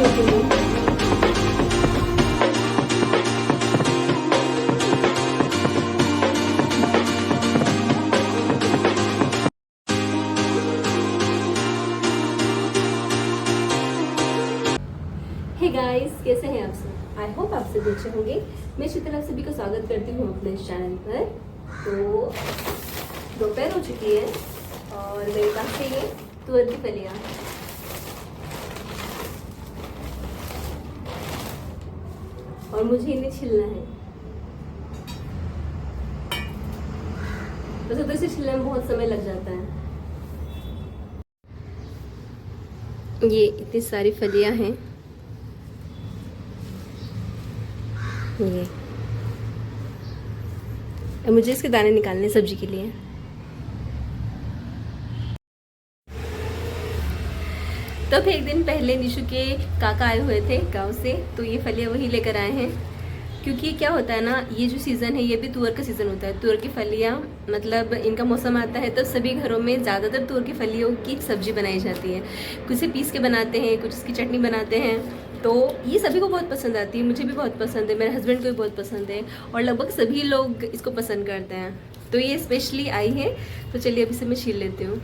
छोटी। Hey guys, कैसे हैं आप सब? आई होप आप सब अच्छे होंगे। मैं शीतल आप सभी का स्वागत करती हूँ अपने इस चैनल पर। तो दोपहर हो चुकी है और मेरे पास है ये तुअर की फलियाँ। और मुझे इन्हें छिलना है। वैसे तो इसे छिलने में बहुत समय लग जाता है। ये इतनी सारी फलियाँ हैं। ये अब मुझे इसके दाने निकालने सब्जी के लिए। तब एक दिन पहले निशु के काका आए हुए थे गांव से, तो ये फलियाँ वही लेकर आए हैं। क्योंकि क्या होता है ना, ये जो सीज़न है ये भी तुअर का सीज़न होता है। तुअर की फलियाँ मतलब इनका मौसम आता है तब सभी घरों में ज़्यादातर तुअर की फलियों की सब्जी बनाई जाती है। कुछ से पीस के बनाते हैं, कुछ इसकी चटनी बनाते हैं। तो ये सभी को बहुत पसंद आती है, मुझे भी बहुत पसंद है, मेरे हस्बैंड को भी बहुत पसंद है और लगभग सभी लोग इसको पसंद करते हैं। तो ये स्पेशली आई है, तो चलिए अभी से मैं छील लेती हूँ।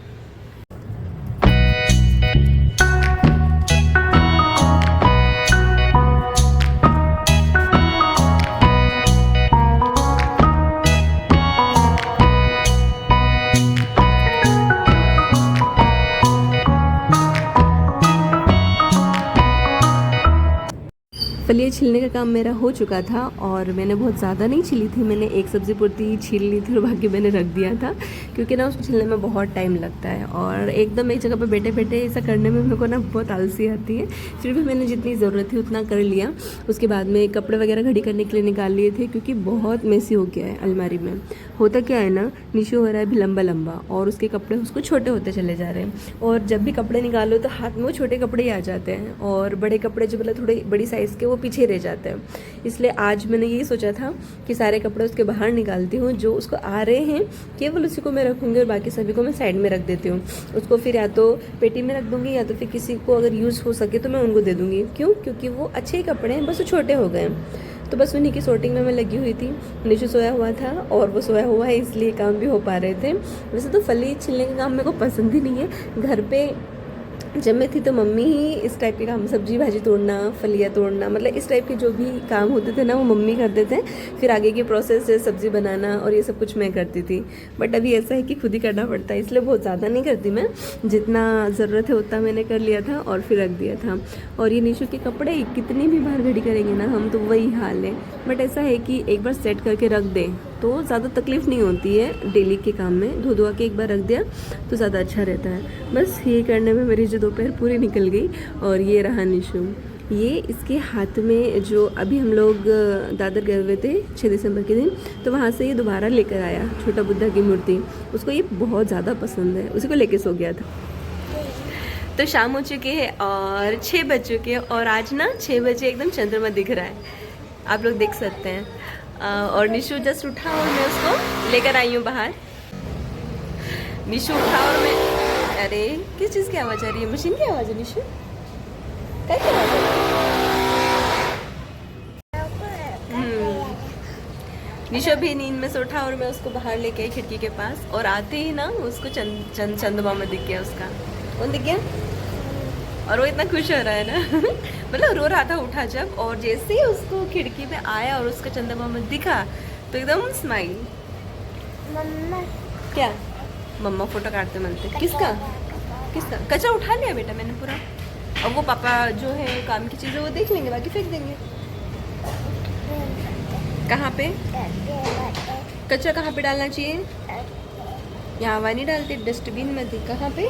फलियाँ छीलने का काम मेरा हो चुका था और मैंने बहुत ज़्यादा नहीं छीली थी। मैंने एक सब्ज़ी पूर्ति छील ली थी और बाकी मैंने रख दिया था, क्योंकि ना उसको छीलने में बहुत टाइम लगता है और एकदम एक जगह पे बैठे बैठे ऐसा करने में मेरे को ना बहुत आलसी आती है। फिर भी मैंने जितनी ज़रूरत थी उतना कर लिया। उसके बाद में कपड़े वगैरह घड़ी करने के लिए निकाल लिए थे, क्योंकि बहुत मेसी हो गया है अलमारी में। होता क्या है ना, निशु हो रहा है अभी लंबा लंबा और उसके कपड़े उसको छोटे होते चले जा रहे हैं। और जब भी कपड़े निकालो तो हाथ में वो छोटे कपड़े ही आ जाते हैं और बड़े कपड़े जो मतलब थोड़े बड़ी साइज़ के वो पीछे रह जाते हैं। इसलिए आज मैंने यही सोचा था कि सारे कपड़े उसके बाहर निकालती हूँ, जो उसको आ रहे हैं केवल उसी को मैं रखूँगी और बाकी सभी को मैं साइड में रख देती हूँ। उसको फिर या तो पेटी में रख दूँगी या तो फिर किसी को अगर यूज़ हो सके तो मैं उनको दे दूँगी। क्यों? क्योंकि वो अच्छे ही कपड़े हैं, बस वो छोटे हो गए हैं। तो बस उन्हीं की सॉर्टिंग में मैं लगी हुई थी। निशु सोया हुआ था और वो सोया हुआ है, इसलिए काम भी हो पा रहे थे। वैसे तो फली छिलने का काम मेरे को पसंद ही नहीं है। घर पे जब मैं थी तो मम्मी ही इस टाइप के काम, सब्जी भाजी तोड़ना, फलियाँ तोड़ना, मतलब इस टाइप के जो भी काम होते थे ना वो मम्मी करते थे। फिर आगे की प्रोसेस है सब्जी बनाना और ये सब कुछ मैं करती थी। बट अभी ऐसा है कि खुद ही करना पड़ता है, इसलिए बहुत ज़्यादा नहीं करती मैं। जितना ज़रूरत है उतना मैंने कर लिया था और फिर रख दिया था। और ये निशु के कपड़े कितनी भी बार घड़ी करेंगे ना हम, तो वही हाल है। बट ऐसा है कि एक बार सेट करके रख दें तो ज़्यादा तकलीफ़ नहीं होती है डेली के काम में। धो धुआ के एक बार रख दिया तो ज़्यादा अच्छा रहता है। बस ये करने में मेरी जो दोपहर पूरी निकल गई। और ये रहा निशु, ये इसके हाथ में जो अभी हम लोग दादर गए हुए थे 6 दिसंबर के दिन, तो वहाँ से ये दोबारा लेकर आया छोटा बुद्धा की मूर्ति। उसको ये बहुत ज़्यादा पसंद है, उसी को लेके सो गया था। तो शाम हो चुकी है और 6 बज चुके हैं और आज ना 6 बजे एकदम चंद्रमा दिख रहा है, आप लोग देख सकते हैं। और निशु जस्ट उठा और मैं उसको लेकर आई हूँ बाहर। निशु उठा और मैं, अरे किस चीज़ की आवाज़ आ रही है? मशीन की आवाज़ है निशु? क्या की आवाज़ है? निशु भी नींद में से उठा और मैं उसको बाहर लेके आई खिड़की के पास। और आते ही ना उसको चंद्रमा में दिख गया उसका। कौन दिख गया? और वो इतना खुश हो रहा है ना मतलब रो रहा था उठा जब, और जैसे ही उसको खिड़की पे आया और उसका चंद्रमा में दिखा तो एकदम स्माइल। मम्मा क्या? मम्मा फोटो काटते मनते। किसका? किसका? कचरा उठा लिया बेटा मैंने पूरा। अब वो पापा जो है काम की चीज़ें वो देख लेंगे, बाकी फेंक देंगे। कहाँ पे कचरा कहाँ पे डालना चाहिए? यहाँ हवा नहीं डालते, डस्टबिन में थी। कहाँ पे?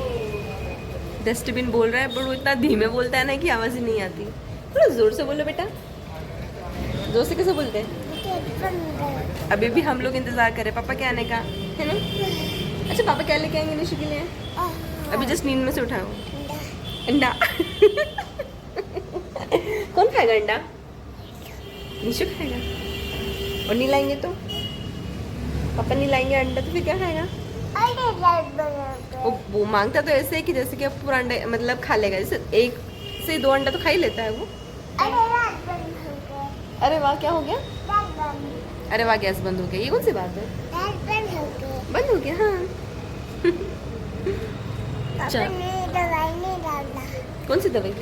डस्टबिन बोल रहा है पर वो इतना धीमे बोलता है ना कि आवाज़ ही नहीं आती। थोड़ा जोर से बोलो बेटा। जोर से कैसे बोलते हैं? अभी भी हम लोग इंतज़ार करें पापा के आने का, है ना? अच्छा पापा क्या लेके आएंगे निशु के लिए? अभी जस्ट नींद में से उठाओ। अंडा कौन खाएगा अंडा? निशु खाएगा। और नहीं लाएंगे तो? पापा नहीं लाएंगे अंडा तो फिर क्या खाएगा? वो मांगता तो ऐसे है कि जैसे कि अब पूरा अंडा मतलब खा लेगा। जैसे एक से 2 अंडा तो खा ही लेता है वो। अरे वाह, क्या हो गया? अरे वाह, गैस बंद हो गया। ये कौन सी बात है? बंद हो गया। हाँ चल, कौन सी दवाई?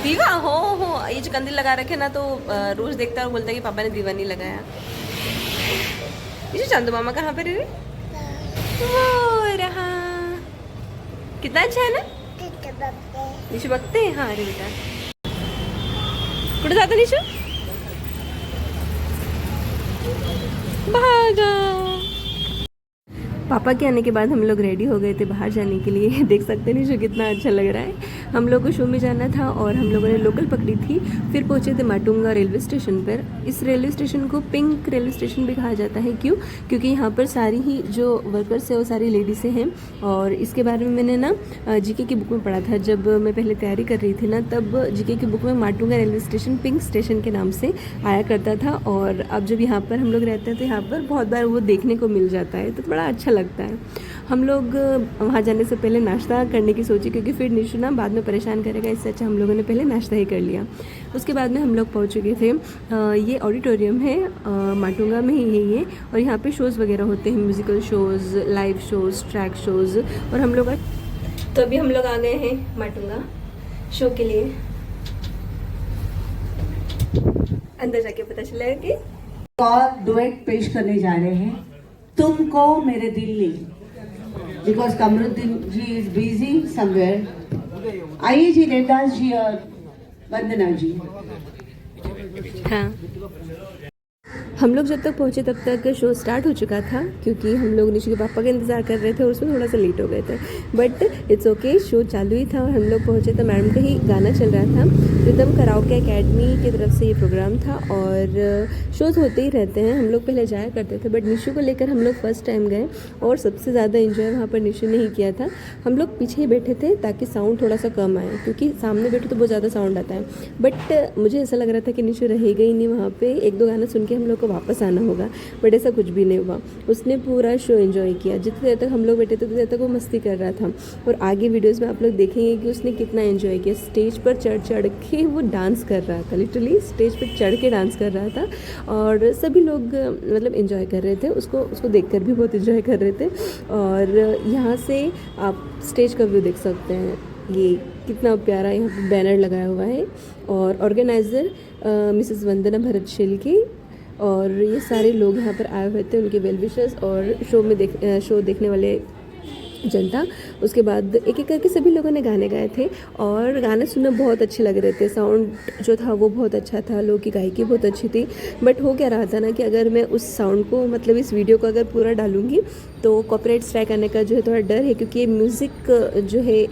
दीवा हो ये जो कंदील लगा रखे ना, तो रोज देखता है और बोलता है कि पापा ने दीवा नहीं लगाया। ये चंदू मामा कहाँ पे रे? वो रहा। कितना अच्छा है ना? निशु बकते हैं। हाँ अरे बेटा, कुछ जाता निशु भागा। पापा के आने के बाद हम लोग रेडी हो गए थे बाहर जाने के लिए। देख सकते हैं निशु कितना अच्छा लग रहा है। हम लोग को शो में जाना था और हम लोगों ने लोकल पकड़ी थी। फिर पहुंचे थे माटुंगा रेलवे स्टेशन पर। इस रेलवे स्टेशन को पिंक रेलवे स्टेशन भी कहा जाता है। क्यों? क्योंकि यहाँ पर सारी ही जो वर्कर्स है वो सारी लेडीज़ें हैं। और इसके बारे में मैंने ना जीके की बुक में पढ़ा था। जब मैं पहले तैयारी कर रही थी ना, तब जीके की बुक में Matunga railway station pink station के नाम से आया करता था। और अब जब यहाँ पर हम लोग रहते हैं तो यहाँ पर बहुत बार वो देखने को मिल जाता है, तो बड़ा अच्छा लगता है। हम लोग वहाँ जाने से पहले नाश्ता करने की सोची, क्योंकि फिर निशु ना बाद में परेशान करेगा, इससे अच्छा हम लोगों ने पहले नाश्ता ही कर लिया। उसके बाद में हम लोग पहुँच चुके थे। ये ऑडिटोरियम है, माटुंगा में ही है ये। और यहाँ पे शोज़ वगैरह होते हैं, musical shows, live shows, track shows. और हम लोग तो अभी हम लोग आ गए हैं माटुंगा शो के लिए। अंदर जाके पता चला कि और डुएट पेश करने जा रहे हैं, तुमको मेरे दिल ने, because Kamruddin ji is busy somewhere. आइए जी, देवदास जी और वंदना जी। हाँ, हम लोग जब तक पहुँचे तब तक शो स्टार्ट हो चुका था, क्योंकि हम लोग निशु के पापा का इंतज़ार कर रहे थे और उसमें थोड़ा सा लेट हो गए थे। बट इट्स ओके, शो चालू ही था और हम लोग पहुँचे तो मैडम का ही गाना चल रहा था। रिदम कराओके एकेडमी की तरफ से ये प्रोग्राम था और शोज़ होते ही रहते हैं। हम लोग पहले जाया करते थे, बट निशु को लेकर हम लोग फर्स्ट टाइम गए और सबसे ज़्यादा इन्जॉय वहाँ पर निशु ने ही किया था। हम लोग पीछे ही बैठे थे ताकि साउंड थोड़ा सा कम आए, क्योंकि सामने बैठो तो बहुत ज़्यादा साउंड आता है। बट मुझे ऐसा लग रहा था कि निशु रहेगा ही नहीं वहाँ पर, 1-2 गाना सुन के हम लोग को वापस आना होगा। बट ऐसा कुछ भी नहीं हुआ, उसने पूरा शो एंजॉय किया। जितनी देर तक हम लोग बैठे थे उतनी देर तक वो मस्ती कर रहा था। और आगे वीडियोस में आप लोग देखेंगे कि उसने कितना एंजॉय किया। स्टेज पर चढ़ के वो डांस कर रहा था, लिटरली स्टेज पर चढ़ के डांस कर रहा था। और सभी लोग मतलब एंजॉय कर रहे थे, उसको देखकर भी बहुत एंजॉय कर रहे थे। और यहाँ से आप स्टेज का व्यू देख सकते हैं, ये कितना प्यारा यहाँ पर बैनर लगाया हुआ है। और ऑर्गेनाइज़र मिसेस वंदना भरत शेल्के और ये सारे लोग यहाँ पर आए हुए थे, उनके वेल विशर्स और शो देखने वाले जनता। उसके बाद एक एक करके सभी लोगों ने गाने गाए थे और गाने सुनना बहुत अच्छे लग रहे थे। साउंड जो था वो बहुत अच्छा था, लोगों की गायकी बहुत अच्छी थी। बट हो क्या रहा था ना कि अगर मैं उस साउंड को मतलब इस वीडियो को अगर पूरा डालूंगी तो कॉपीराइट स्ट्राइक करने का जो है थोड़ा डर है, क्योंकि ये म्यूज़िक जो है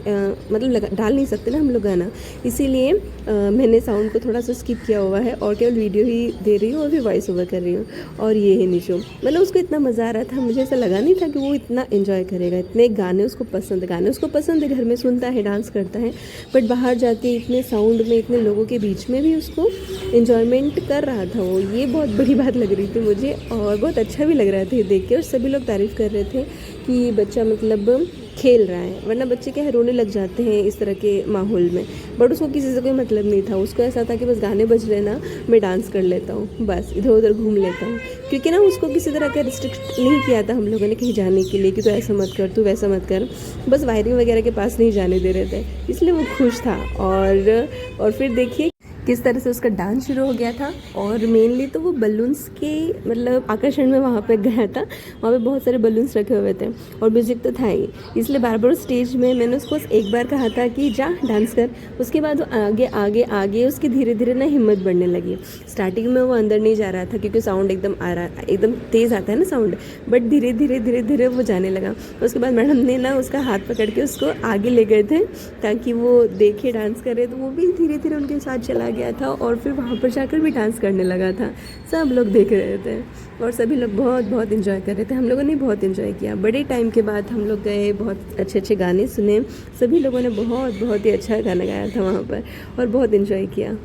मतलब डाल नहीं सकते ना हम लोग गाना। इसीलिए मैंने साउंड को थोड़ा सा स्किप किया हुआ है और केवल वीडियो ही दे रही हूँ और फिर वॉइस ओवर कर रही हूँ। और ये है निशु, मतलब उसको इतना मज़ा आ रहा था, मुझे ऐसा लगा नहीं था कि वो इतना एंजॉय करेगा। इतने गाने उसको पसंद है, घर में सुनता है, डांस करता है, बट बाहर जाके इतने साउंड में, इतने लोगों के बीच में भी उसको एंजॉयमेंट कर रहा था वो। ये बहुत बड़ी बात लग रही थी मुझे और बहुत अच्छा भी लग रहा था ये देख के। और सभी लोग तारीफ़ कर रहे थे कि बच्चा मतलब खेल रहा है, वरना बच्चे क्या है रोने लग जाते हैं इस तरह के माहौल में। बट उसको किसी से कोई मतलब नहीं था, उसको ऐसा था कि बस गाने बज रहे ना, मैं डांस कर लेता हूँ, बस इधर उधर घूम लेता हूँ। क्योंकि ना उसको किसी तरह का रिस्ट्रिक्ट नहीं किया था हम लोगों ने कहीं जाने के लिए कि तू ऐसा मत कर, तू वैसा मत कर, बस वायरिंग वगैरह के पास नहीं जाने दे रहे थे, इसलिए वो खुश था। और फिर देखिए किस तरह से उसका डांस शुरू हो गया था। और मेनली तो वो बलून्स के मतलब आकर्षण में वहाँ पे गया था। वहाँ पे बहुत सारे बलून्स रखे हुए थे और म्यूज़िक तो था ही, इसलिए बार बार स्टेज में मैंने उसको एक बार कहा था कि जा डांस कर। उसके बाद वो आगे आगे आगे उसकी धीरे धीरे ना हिम्मत बढ़ने लगी। स्टार्टिंग में वो अंदर नहीं जा रहा था क्योंकि साउंड एकदम तेज़ आता है ना साउंड, बट धीरे धीरे वो जाने लगा। उसके बाद मैडम ने ना उसका हाथ पकड़ के उसको आगे ले गए थे ताकि वो देखे डांस करे, तो वो भी धीरे धीरे उनके साथ चला गया था और फिर वहाँ पर जाकर भी डांस करने लगा था। सब लोग देख रहे थे और सभी लोग बहुत एंजॉय कर रहे थे। हम लोगों ने बहुत एंजॉय किया। बड़े टाइम के बाद हम लोग गए, बहुत अच्छे गाने सुने, सभी लोगों ने बहुत ही अच्छा गाना गाया था वहाँ पर और बहुत एंजॉय किया।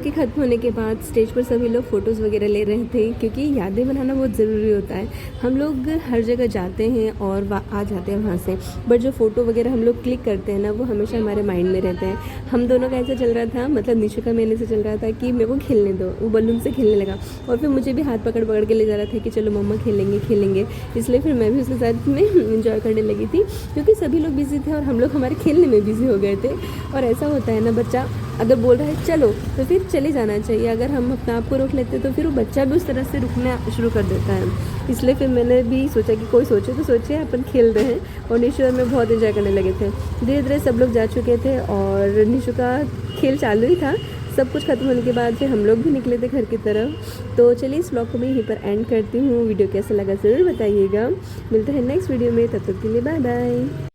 सबके खत्म होने के बाद स्टेज पर सभी लोग फ़ोटोज़ वगैरह ले रहे थे, क्योंकि यादें बनाना बहुत ज़रूरी होता है। हम लोग हर जगह जाते हैं और आ जाते हैं वहाँ से, बट जो फ़ोटो वगैरह हम लोग क्लिक करते हैं ना, वो हमेशा हमारे माइंड में रहते हैं। हम दोनों का ऐसा चल रहा था, मतलब निशु का मेरे से चल रहा था कि मेरे को खेलने दो, वो बलून से खेलने लगा और फिर मुझे भी हाथ पकड़ पकड़ के ले जा रहा था कि चलो मम्मा खेलेंगे। इसलिए फिर मैं भी उसके साथ में इंजॉय करने लगी थी, क्योंकि सभी लोग बिज़ी थे और हम लोग हमारे खेलने में बिज़ी हो गए थे। और ऐसा होता है ना, बच्चा अगर बोल रहा है चलो तो फिर चले जाना चाहिए। अगर हम अपने आप को रोक लेते तो फिर वो बच्चा भी उस तरह से रुकना शुरू कर देता है। इसलिए फिर मैंने भी सोचा कि कोई सोचे तो सोचे, अपन खेल रहे हैं। और निशु और मैं बहुत एंजॉय करने लगे थे। धीरे धीरे सब लोग जा चुके थे और निशु का खेल चालू ही था। सब कुछ खत्म होने के बाद फिर हम लोग भी निकले थे घर की तरफ। तो चलिए इस ब्लॉग को मैं यहीं पर एंड करती हूँ। वीडियो कैसा लगा ज़रूर बताइएगा। मिलते हैं नेक्स्ट वीडियो में, तब तक के लिए बाय बाय।